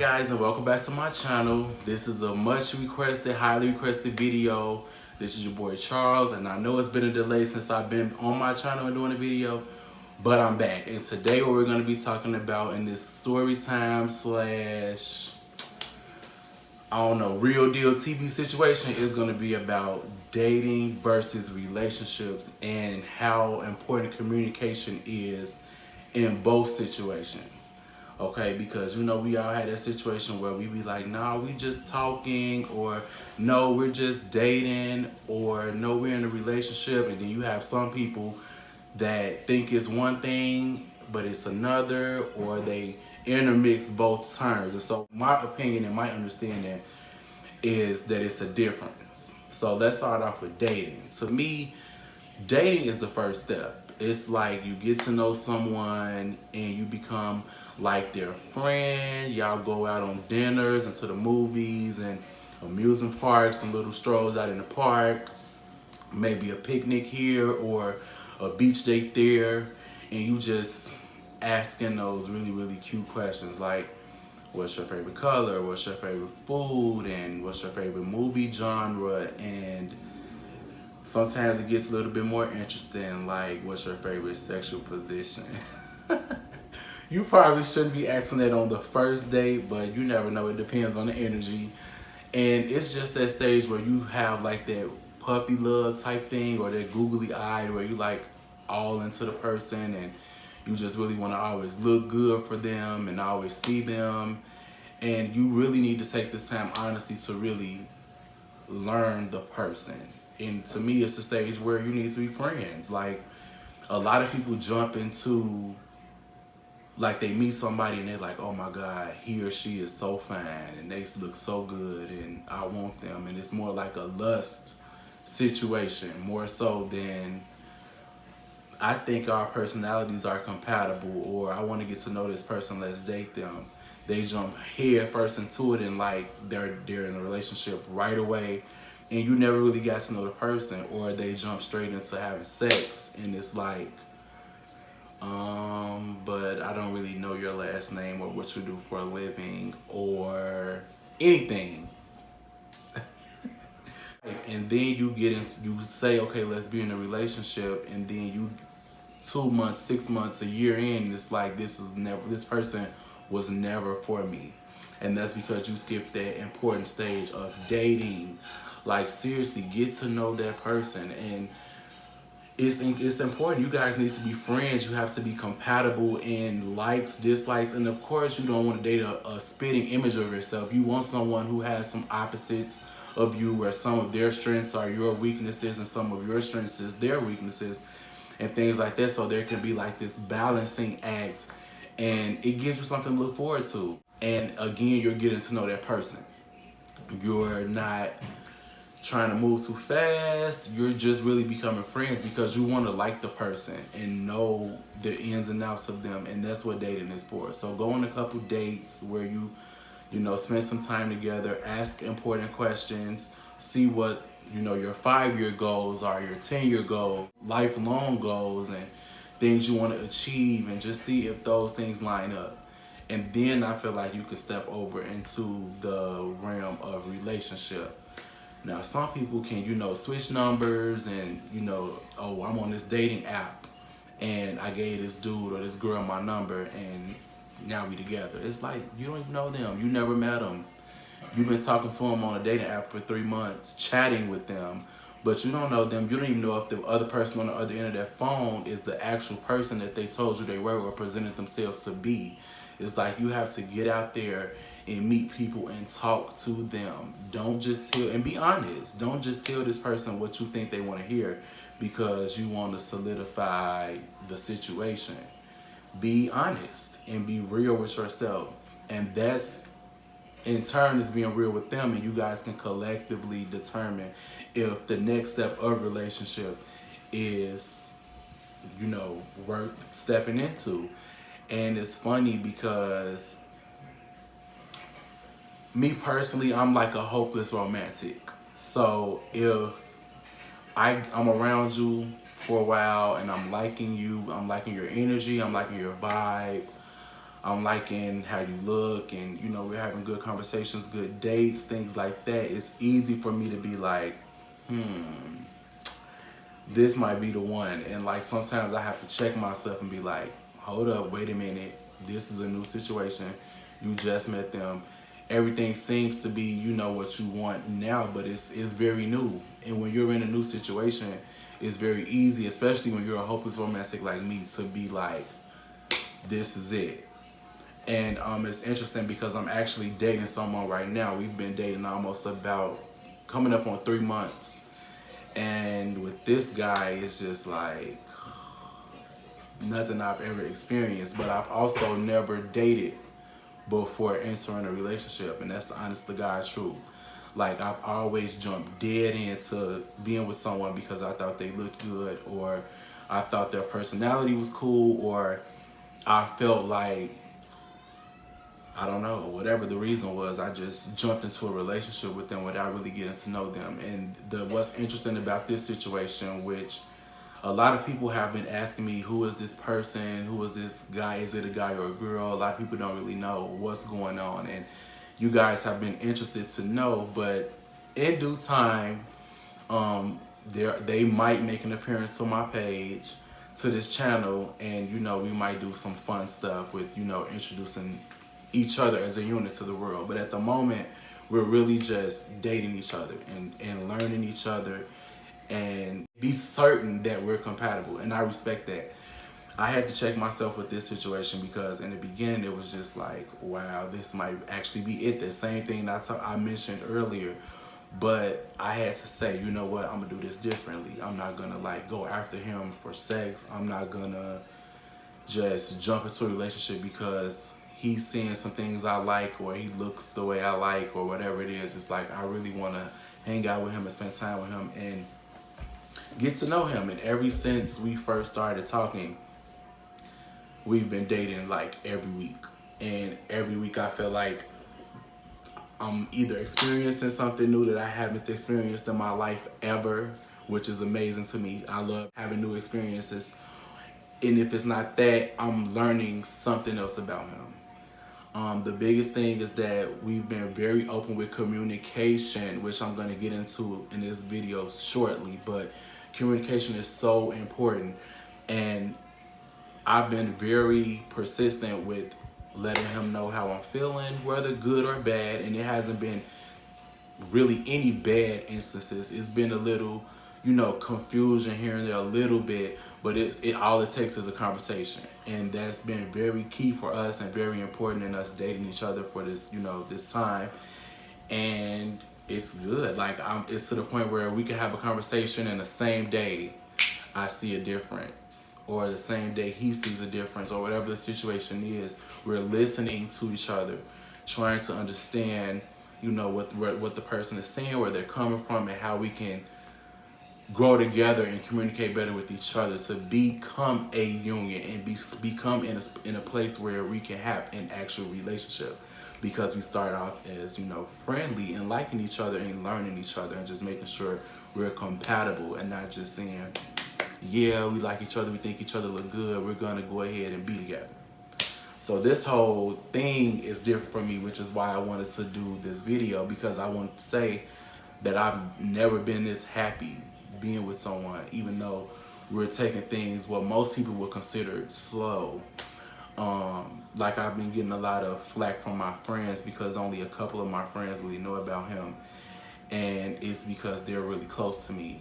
guys, and welcome back to my channel. This is a much requested, highly requested video. This is your boy Charles, and I know it's been a delay since I've been on my channel and doing a video, but I'm back. And today what we're going to be talking about in this story time slash, I don't know, real deal TV situation is going to be about dating versus relationships and how important communication is in both situations. Okay, because you know we all had that situation where we be like, nah, we just talking, or no, we're just dating, or no, we're in a relationship. And then you have some people that think it's one thing but it's another, or they intermix both terms. And so my opinion and my understanding is that it's a difference. So let's start off with dating. To me, dating is the first step. It's like you get to know someone and you become like their friend. Y'all go out on dinners and to the movies and amusement parks and little strolls out in the park. Maybe a picnic here or a beach date there. And you just asking those really, really cute questions like, what's your favorite color? What's your favorite food? And what's your favorite movie genre? And sometimes it gets a little bit more interesting, like what's your favorite sexual position? You probably shouldn't be asking that on the first date, but you never know. It depends on the energy. And it's just that stage where you have like that puppy love type thing, or that googly eye where you like all into the person and you just really want to always look good for them and always see them. And you really need to take this time, honestly, to really learn the person. And to me, it's the stage where you need to be friends. Like, a lot of people jump into, like, they meet somebody and they're like, oh my God, he or she is so fine and they look so good and I want them. And it's more like a lust situation, more so than I think our personalities are compatible, or I want to get to know this person, let's date them. They jump head first into it and like they're in a relationship right away, and you never really got to know the person. Or they jump straight into having sex and it's like, but I don't really know your last name or what you do for a living or anything. And then you get into, you say, okay, let's be in a relationship, and then you 2 months, 6 months, a year in, it's like this person was never for me. And that's because you skipped that important stage of dating. Like, seriously, get to know that person. And it's important. You guys need to be friends. You have to be compatible in likes, dislikes, and of course you don't want to date a spitting image of yourself. You want someone who has some opposites of you, where some of their strengths are your weaknesses and some of your strengths is their weaknesses, and things like that. So there can be like this balancing act, and it gives you something to look forward to. And again, you're getting to know that person. You're not trying to move too fast. You're just really becoming friends because you want to like the person and know the ins and outs of them. And that's what dating is for. So go on a couple dates where you know, spend some time together, ask important questions, see what, you know, your 5-year goals are, your 10-year goals, lifelong goals, and things you want to achieve, and just see if those things line up. And then I feel like you could step over into the realm of relationship. Now, some people can, you know, switch numbers and, you know, oh, I'm on this dating app and I gave this dude or this girl my number and now we together. It's like, you don't even know them. You never met them. You've been talking to them on a dating app for 3 months, chatting with them, but you don't know them. You don't even know if the other person on the other end of that phone is the actual person that they told you they were or presented themselves to be. It's like you have to get out there and meet people and talk to them. Don't just tell, and be honest. Don't just tell this person what you think they want to hear because you want to solidify the situation. Be honest and be real with yourself. And that's, in turn, is being real with them, and you guys can collectively determine if the next step of relationship is, you know, worth stepping into. And it's funny because me personally, I'm like a hopeless romantic. So if I'm around you for a while and I'm liking you, I'm liking your energy, I'm liking your vibe, I'm liking how you look, and you know, we're having good conversations, good dates, things like that. It's easy for me to be like, this might be the one. And like sometimes I have to check myself and be like, hold up, wait a minute. This is a new situation. You just met them. Everything seems to be, you know, what you want now, but it's very new. And when you're in a new situation, it's very easy, especially when you're a hopeless romantic like me, to be like, this is it. And it's interesting because I'm actually dating someone right now. We've been dating almost about coming up on 3 months. And with this guy, it's just like nothing I've ever experienced. But I've also never dated before entering a relationship. And that's the honest to God truth. Like, I've always jumped dead into being with someone because I thought they looked good, or I thought their personality was cool, or I felt like, I don't know, whatever the reason was, I just jumped into a relationship with them without really getting to know them. And what's interesting about this situation, which a lot of people have been asking me, who is this person? Who is this guy? Is it a guy or a girl? A lot of people don't really know what's going on. And you guys have been interested to know, but in due time, they might make an appearance on my page, to this channel, and you know, we might do some fun stuff with, you know, introducing each other as a unit to the world. But at the moment, we're really just dating each other and learning each other and be certain that we're compatible. And I respect that. I had to check myself with this situation because in the beginning it was just like, wow, this might actually be it. The same thing I mentioned earlier. But I had to say, you know what, I'm gonna do this differently. I'm not gonna like go after him for sex. I'm not gonna just jump into a relationship because he's seeing some things I like, or he looks the way I like, or whatever it is. It's like, I really wanna hang out with him and spend time with him and get to know him. And ever since we first started talking, we've been dating like every week. And every week I feel like I'm either experiencing something new that I haven't experienced in my life ever, which is amazing to me. I love having new experiences. And if it's not that, I'm learning something else about him. The biggest thing is that we've been very open with communication, which I'm going to get into in this video shortly. But communication is so important. And I've been very persistent with letting him know how I'm feeling, whether good or bad. And it hasn't been really any bad instances. It's been a little, you know, confusion here and there a little bit, but all it takes is a conversation. And that's been very key for us and very important in us dating each other for this, you know, this time. And it's good. Like, it's to the point where we can have a conversation and the same day I see a difference, or the same day he sees a difference, or whatever the situation is. We're listening to each other, trying to understand, you know, what the person is saying, where they're coming from, and how we can grow together and communicate better with each other to become a union and become in a place where we can have an actual relationship. Because we start off as, you know, friendly and liking each other and learning each other and just making sure we're compatible, and not just saying, yeah, we like each other, we think each other look good, we're gonna go ahead and be together. So this whole thing is different for me, which is why I wanted to do this video, because I want to say that I've never been this happy being with someone, even though we're taking things what most people would consider slow. Like, I've been getting a lot of flack from my friends because only a couple of my friends really know about him, and it's because they're really close to me.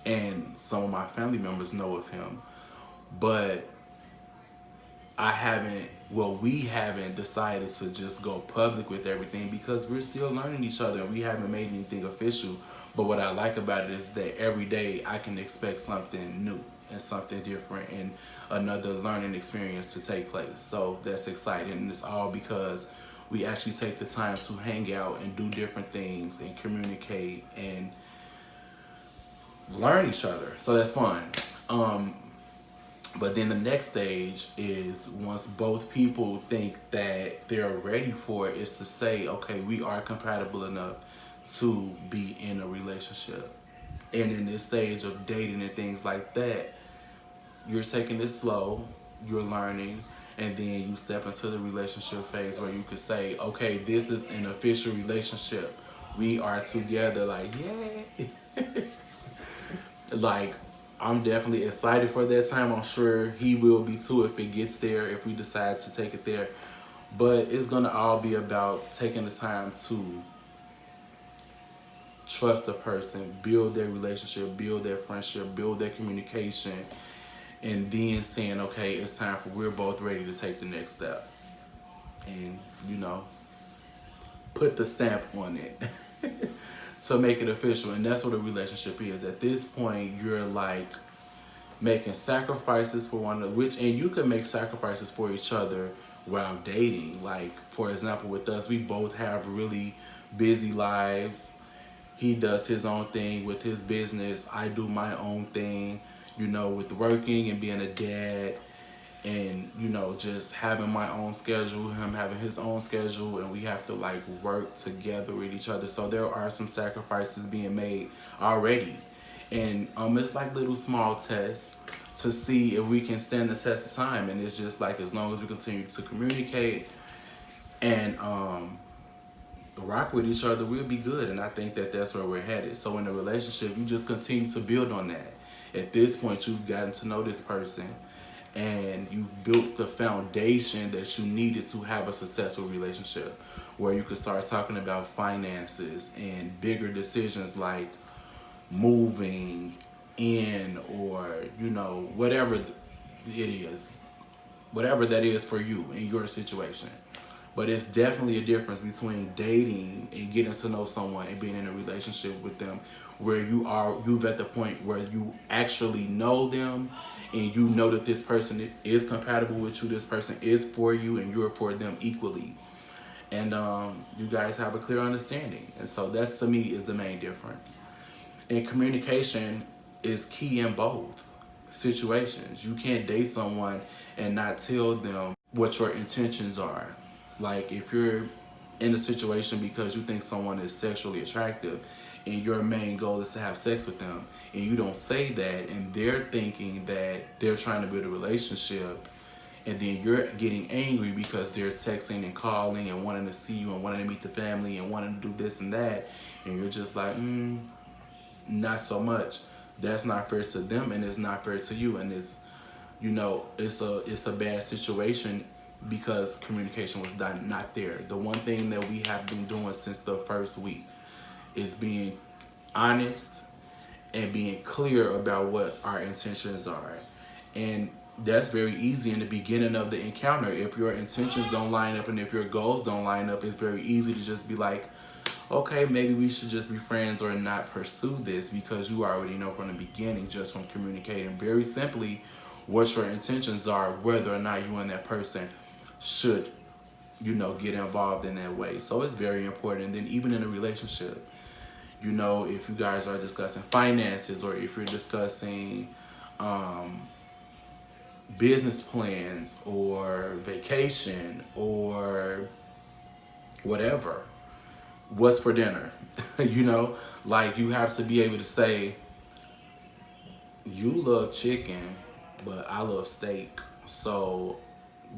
And some of my family members know of him, but we haven't decided to just go public with everything because we're still learning each other and we haven't made anything official. But what I like about it is that every day I can expect something new and something different and another learning experience to take place. So that's exciting, and it's all because we actually take the time to hang out and do different things and communicate and learn each other. So that's fun. But then the next stage is, once both people think that they're ready for it, is to say, okay, we are compatible enough to be in a relationship. And in this stage of dating and things like that, you're taking it slow. you're learning, and then you step into the relationship phase where you could say, okay, this is an official relationship. We are together, like, yay. Like, I'm definitely excited for that time. I'm sure he will be too if it gets there, if we decide to take it there. But it's gonna all be about taking the time to trust a person, build their relationship, build their friendship, build their communication, and then saying, okay, it's time for we're both ready to take the next step. And, you know, put the stamp on it to make it official. And that's what a relationship is. At this point, you're like making sacrifices for one another, which, and you can make sacrifices for each other while dating. Like, for example, with us, we both have really busy lives. He does his own thing with his business. I do my own thing, you know, with working and being a dad, and, you know, just having my own schedule, him having his own schedule, and we have to like work together with each other. So there are some sacrifices being made already. And it's like little small tests to see if we can stand the test of time. And it's just like, as long as we continue to communicate and rock with each other, we'll be good. And I think that that's where we're headed. So in a relationship, you just continue to build on that. At this point, you've gotten to know this person, and you've built the foundation that you needed to have a successful relationship, where you could start talking about finances and bigger decisions like moving in, or, you know, whatever it is, whatever that is for you in your situation. But it's definitely a difference between dating and getting to know someone and being in a relationship with them, where you've at the point where you actually know them, and you know that this person is compatible with you, this person is for you, and you're for them equally. And you guys have a clear understanding. And so that's, to me, is the main difference. And communication is key in both situations. You can't date someone and not tell them what your intentions are. Like, if you're in a situation because you think someone is sexually attractive and your main goal is to have sex with them, and you don't say that, and they're thinking that they're trying to build a relationship, and then you're getting angry because they're texting and calling and wanting to see you and wanting to meet the family and wanting to do this and that, and you're just like, not so much. That's not fair to them, and it's not fair to you, and it's, you know, it's a bad situation because communication was not there. The one thing that we have been doing since the first week is being honest and being clear about what our intentions are. And that's very easy in the beginning of the encounter. If your intentions don't line up and if your goals don't line up, it's very easy to just be like, okay, maybe we should just be friends or not pursue this, because you already know from the beginning, just from communicating very simply what your intentions are, whether or not you and that person should, you know, get involved in that way. So it's very important. And then even in a relationship, you know, if you guys are discussing finances, or if you're discussing business plans or vacation or whatever, what's for dinner, you know, like, you have to be able to say, you love chicken, but I love steak. So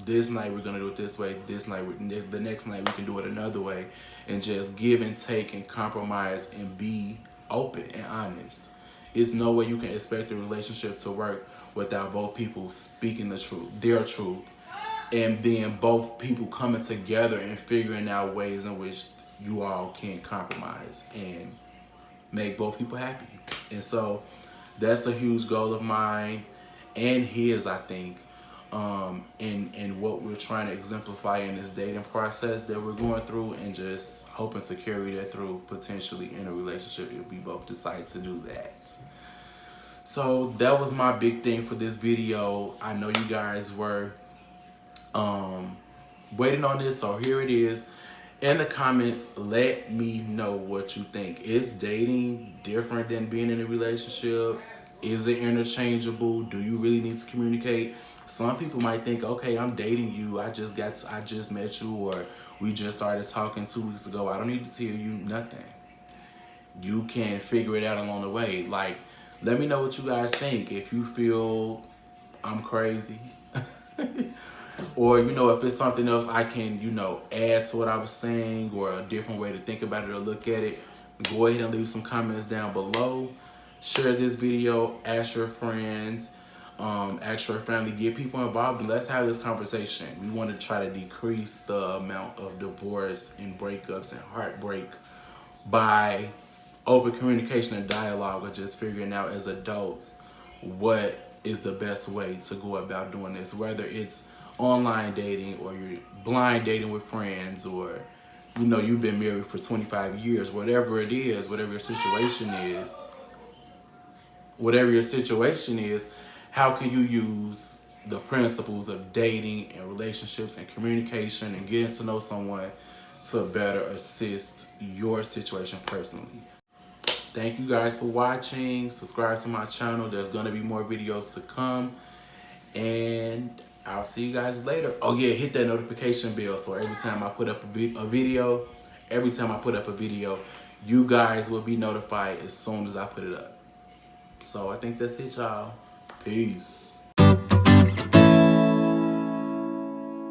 this night we're gonna do it this way. This night, the next night we can do it another way, and just give and take and compromise and be open and honest. It's no way you can expect a relationship to work without both people speaking the truth, their truth, and then both people coming together and figuring out ways in which you all can compromise and make both people happy. And so that's a huge goal of mine and his, I think, and what we're trying to exemplify in this dating process that we're going through, and just hoping to carry that through potentially in a relationship if we both decide to do that. So that was my big thing for this video. I know you guys were waiting on this, so here it is. In the comments, let me know what you think. Is dating different than being in a relationship? Is it interchangeable? Do you really need to communicate? Some people might think, okay, I'm dating you. I just met you, or we just started talking 2 weeks ago. I don't need to tell you nothing. You can figure it out along the way. Like, let me know what you guys think. If you feel I'm crazy, Or, you know, if it's something else I can, you know, add to what I was saying, or a different way to think about it or look at it, go ahead and leave some comments down below. Share this video, ask your friends, ask your family, get people involved, and let's have this conversation. We want to try to decrease the amount of divorce and breakups and heartbreak by open communication and dialogue, or just figuring out as adults what is the best way to go about doing this, whether it's online dating or you're blind dating with friends, or, you know, you've been married for 25 years, whatever it is, whatever your situation is, how can you use the principles of dating and relationships and communication and getting to know someone to better assist your situation personally? Thank you guys for watching. Subscribe to my channel. There's going to be more videos to come. And I'll see you guys later. Oh yeah, hit that notification bell so every time I put up a video, you guys will be notified as soon as I put it up. So I think that's it, y'all. Peace.